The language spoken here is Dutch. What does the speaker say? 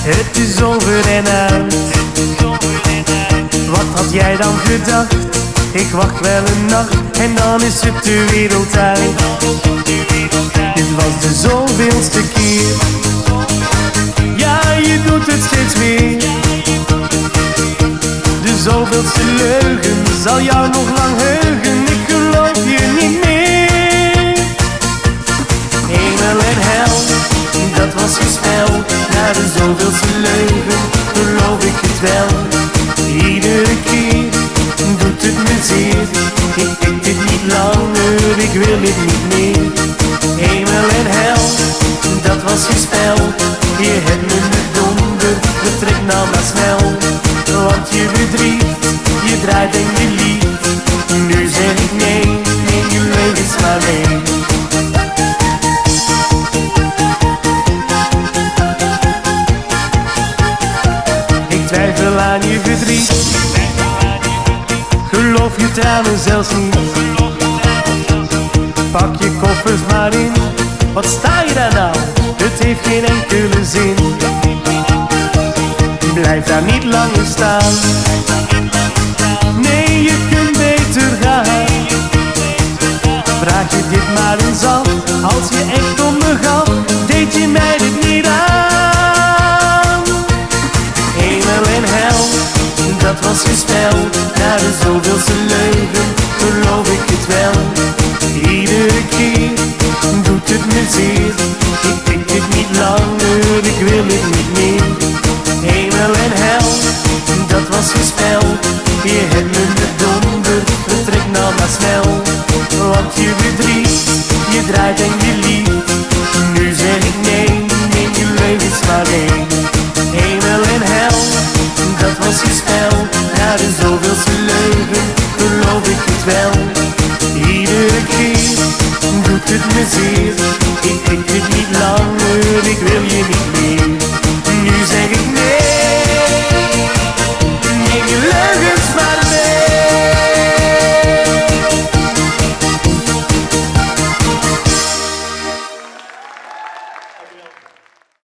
Het is over en uit. Wat had jij dan gedacht? Ik wacht wel een nacht en dan is het de wereld uit. Dit was de zoveelste keer. Ja, je doet het steeds weer. De zoveelste leugen zal jou nog lang heugen. Ik geloof je niet meer. Hemel en hel, dat was je spel. Na de zoveelste leugen geloof ik het wel. Iedere keer doet het me zeer. Ik denk dit niet langer, ik wil dit niet meer. Hemel en hel, dat was je spel. Je hebt me bedonder, vertrek nou maar snel. Want je bedriegt, je draait en je liegt. Nu zeg ik nee, neem je leugens maar mee. Twijfel aan je verdriet. Geloof je tranen zelfs niet. Pak je koffers maar in. Wat sta je daar nou? Het heeft geen enkele zin. Blijf daar niet langer staan. Nee, je kunt beter gaan. Vraag je dit maar eens af. Als je echt om me gaf, deed je mij dit niet aan. Hemel en hel, dat was je spel. Na de zoveelste leugen geloof ik het wel. Iedere keer doet het me zeer. Ik denk dit niet langer, ik wil het niet meer. Hemel en hel, dat was je spel. Je hebt me bedonder, vertrek nou maar snel. Want je bedriegt, je draait en je liegt. Nu zeg ik nee, neem je leugens maar mee. Hemel en hel, dat was je spel. Na de zoveelste leugen geloof ik het wel. Iedere keer doet het me zeer.